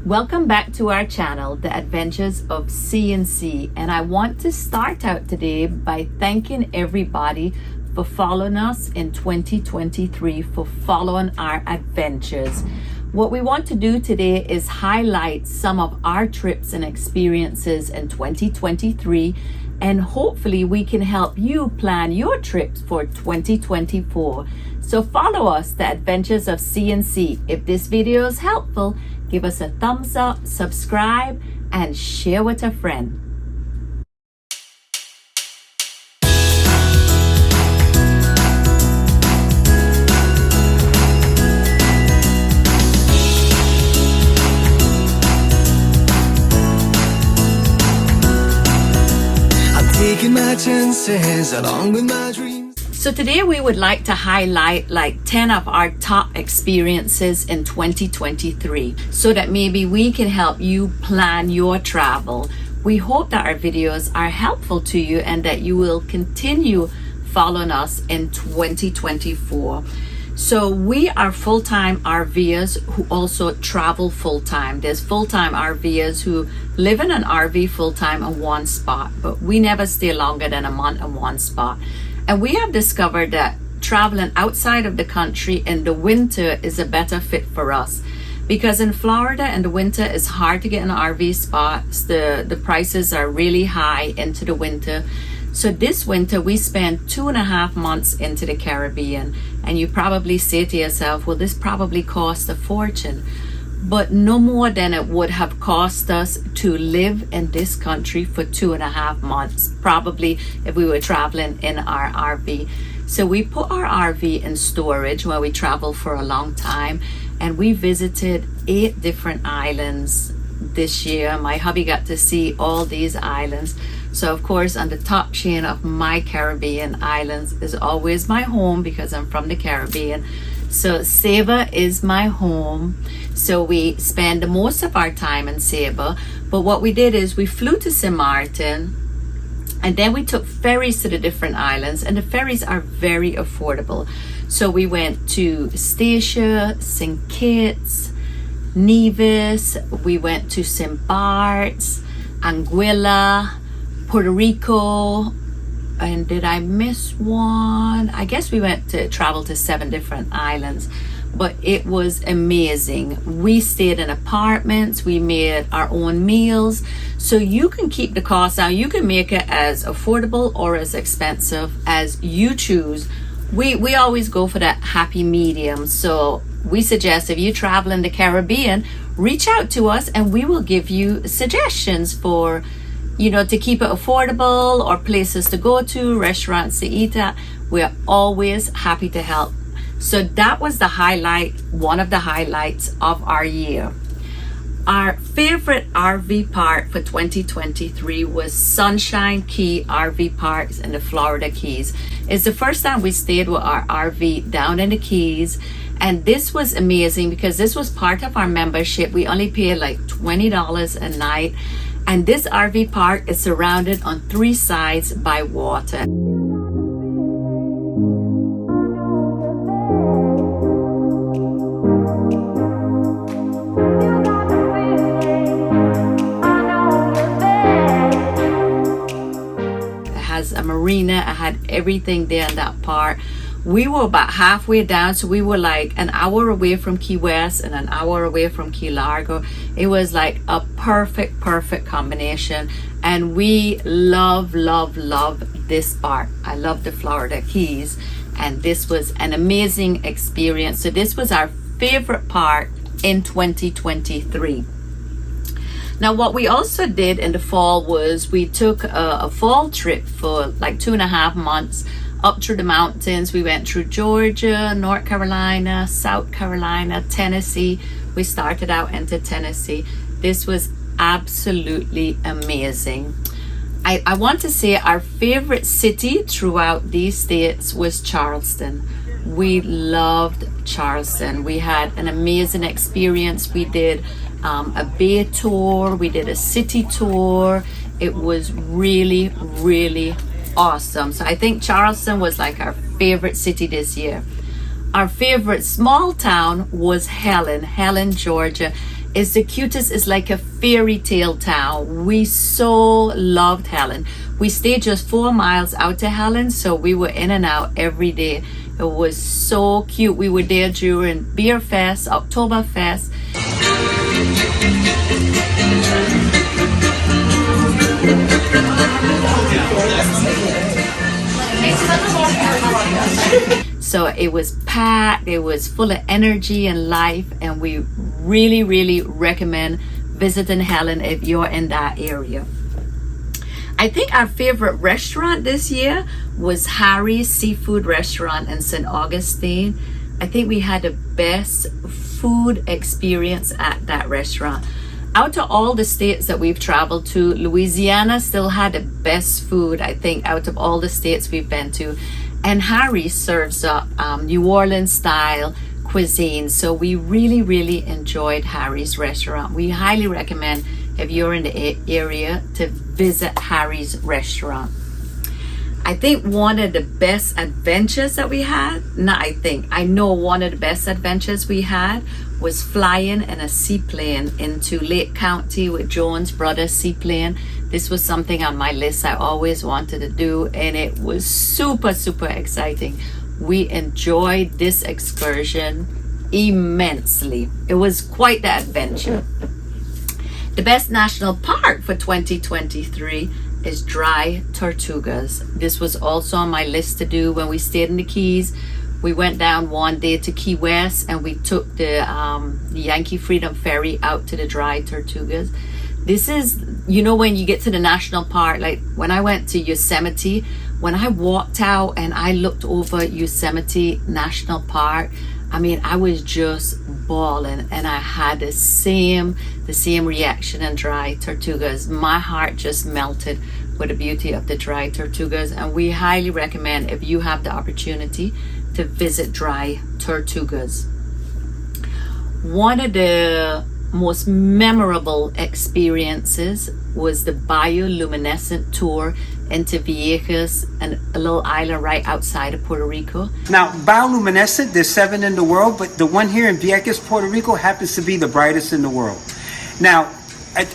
Welcome back to our channel, The Adventures of C&C, and I want to start out today by thanking everybody for following us in 2023, for following our adventures. What we want to do today is highlight some of our trips and experiences in 2023, and hopefully we can help you plan your trips for 2024. So follow us, The Adventures of C&C. If this video is helpful, give us a thumbs up, subscribe, and share with a friend. I'm taking my chances along with my dreams. So today we would like to highlight like 10 of our top experiences in 2023 so that maybe we can help you plan your travel. We hope that our videos are helpful to you and that you will continue following us in 2024. So we are full-time RVers who also travel full-time. There's full-time RVers who live in an RV full-time in one spot, but we never stay longer than a month in one spot. And we have discovered that traveling outside of the country in the winter is a better fit for us, because in Florida in the winter it's hard to get an RV spots. The prices are really high into the winter. So this winter we spent 2.5 months into the Caribbean, and you probably say to yourself, well, this probably cost a fortune. But no more than it would have cost us to live in this country for 2.5 months, probably if we were traveling in our RV. So we put our RV in storage when we travel for a long time, and we visited 8 different islands this year. My hubby got to see all these islands. So of course, on the top chain of my Caribbean islands is always my home, because I'm from the Caribbean. So Saba is my home. So we spend most of our time in Saba. But what we did is we flew to St. Martin, and then we took ferries to the different islands, and the ferries are very affordable. So we went to Statia, St. Kitts, Nevis, we went to St. Bart's, Anguilla, Puerto Rico, and did I miss one? I guess we went to travel to 7 different islands, but it was amazing. We stayed in apartments, we made our own meals, so you can keep the cost down. You can make it as affordable or as expensive as you choose. We always go for that happy medium. So we suggest if you travel in the Caribbean, reach out to us and we will give you suggestions for, to keep it affordable, or places to go to, restaurants to eat at. We're always happy to help. So that was the highlight, one of the highlights of our year. Our favorite RV park for 2023 was Sunshine Key RV Parks in the Florida Keys. It's the first time we stayed with our RV down in the Keys. And this was amazing because this was part of our membership. We only paid like $20 a night. And this RV park is surrounded on 3 sides by water. It has a marina, it had everything there in that park. We were about halfway down, so we were like an hour away from Key West and an hour away from Key Largo. It was like a perfect combination, and we love this park. I love the Florida Keys, and this was an amazing experience. So this was our favorite park in 2023. Now, what we also did in the fall was we took a fall trip for like 2.5 months up through the mountains. We went through Georgia, North Carolina, South Carolina, Tennessee. We started out into Tennessee. This was absolutely amazing. I want to say our favorite city throughout these states was Charleston. We loved Charleston. We had an amazing experience. We did a bay tour, we did a city tour. It was really awesome. So I think Charleston was like our favorite city this year. Our favorite small town was Helen, Georgia. It's the cutest. It's like a fairy tale town. We so loved Helen. We stayed just 4 miles out to Helen, so we were in and out every day. It was so cute. We were there during Beer Fest, Oktoberfest. So it was packed, it was full of energy and life, and we really, really recommend visiting Helen if you're in that area. I think our favorite restaurant this year was Harry's Seafood Restaurant in St. Augustine. I think we had the best food experience at that restaurant. Out of all the states that we've traveled to, Louisiana still had the best food, I think, out of all the states we've been to. And Harry serves up New Orleans style cuisine. So we really, really enjoyed Harry's restaurant. We highly recommend, if you're in the area, to visit Harry's restaurant. I think one of the best adventures that we had, I know one of the best adventures we had was flying in a seaplane into Lake County with Jones Brothers Seaplane. This was something on my list I always wanted to do, and it was super, super exciting. We enjoyed this excursion immensely. It was quite the adventure. The best national park for 2023 is Dry Tortugas. This was also on my list to do when we stayed in the Keys. We went down one day to Key West and we took the Yankee Freedom Ferry out to the Dry Tortugas. This is, you know, when you get to the national park, like when I went to Yosemite, when I walked out and I looked over Yosemite National Park, I mean, I was just bawling, and I had the same reaction in Dry Tortugas. My heart just melted with the beauty of the Dry Tortugas, and we highly recommend, if you have the opportunity, to visit Dry Tortugas. One of the most memorable experiences was the bioluminescent tour into Vieques, and a little island right outside of Puerto Rico. Now, bioluminescent, there's 7 in the world, but the one here in Vieques, Puerto Rico, happens to be the brightest in the world. Now,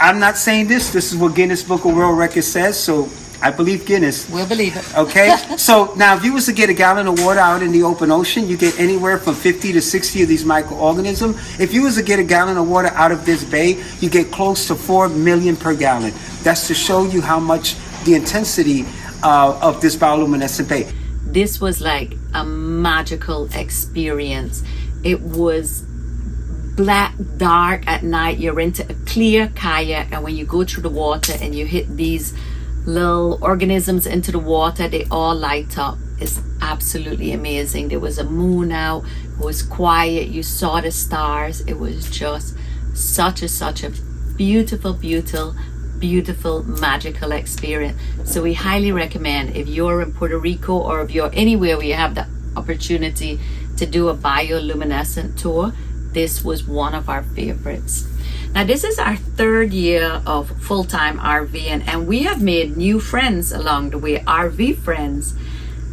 I'm not saying this is what Guinness Book of World Records says, so I believe Guinness. We'll believe it. Okay? So now, if you was to get a gallon of water out in the open ocean, you get anywhere from 50 to 60 of these microorganisms. If you was to get a gallon of water out of this bay, you get close to 4 million per gallon. That's to show you how much the intensity of this bioluminescent bay. This was like a magical experience. It was black, dark at night. You're into a clear kayak, and when you go through the water and you hit these little organisms into the water, they all light up. It's absolutely amazing. There was a moon out. It was quiet. You saw the stars. It was just such a beautiful magical experience. So we highly recommend, if you're in Puerto Rico or if you're anywhere where you have the opportunity to do a bioluminescent tour, this was one of our favorites. Now, this is our 3rd year of full-time RVing, and we have made new friends along the way, RV friends.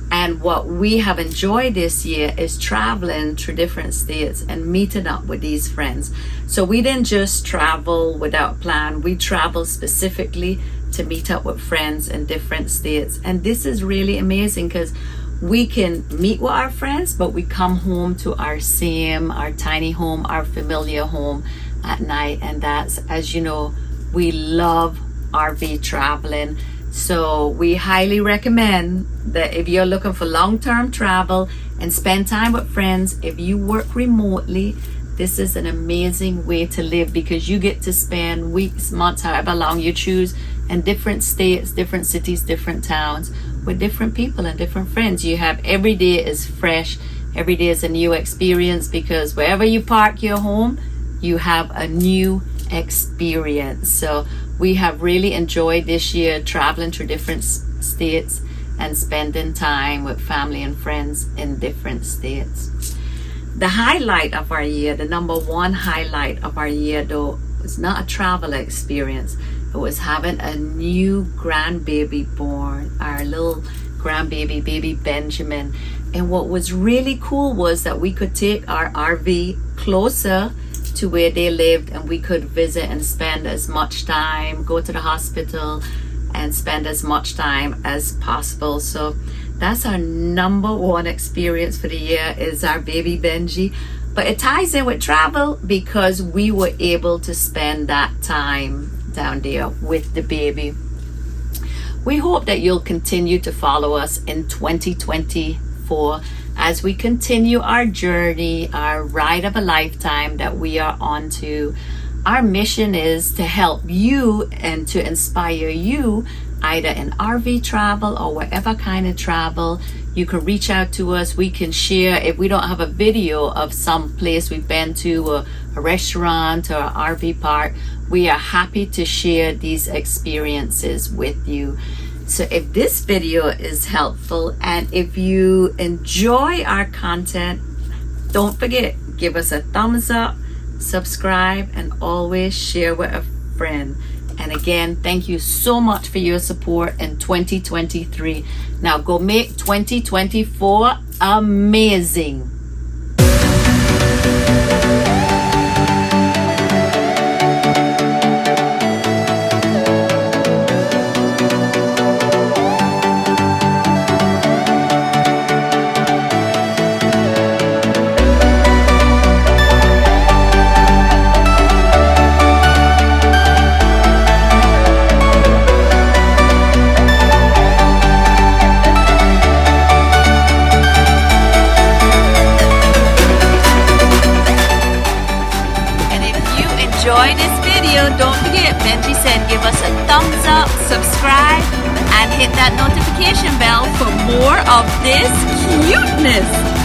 And what we have enjoyed this year is traveling through different states and meeting up with these friends. So we didn't just travel without plan. We traveled specifically to meet up with friends in different states. And this is really amazing because we can meet with our friends, but we come home to our tiny home, our familiar home at night. And that's, as you know, we love RV traveling. So we highly recommend that if you're looking for long-term travel and spend time with friends, if you work remotely, this is an amazing way to live, because you get to spend weeks, months, however long you choose, in different states, different cities, different towns, with different people and different friends. You have, every day is fresh, every day is a new experience, because wherever you park your home, you have a new experience. So we have really enjoyed this year traveling through different states and spending time with family and friends in different states. The highlight of our year, the number one highlight of our year, though, was not a travel experience. It was having a new grandbaby born, our little grandbaby, baby Benjamin. And what was really cool was that we could take our RV closer to where they lived, and we could visit and spend as much time, go to the hospital and spend as much time as possible. So that's our number one experience for the year, is our baby Benji. But it ties in with travel because we were able to spend that time down there with the baby. We hope that you'll continue to follow us in 2024 as we continue our journey, our ride of a lifetime that we are on to. Our mission is to help you and to inspire you, either in RV travel or whatever kind of travel. You can reach out to us. We can share, if we don't have a video of some place we've been to, or a restaurant or an RV park, we are happy to share these experiences with you. So if this video is helpful and if you enjoy our content, don't forget, give us a thumbs up, subscribe, and always share with a friend. And again, thank you so much for your support in 2023. Now go make 2024 amazing. Enjoy this video. Don't forget, Benji said give us a thumbs up, subscribe, and hit that notification bell for more of this cuteness.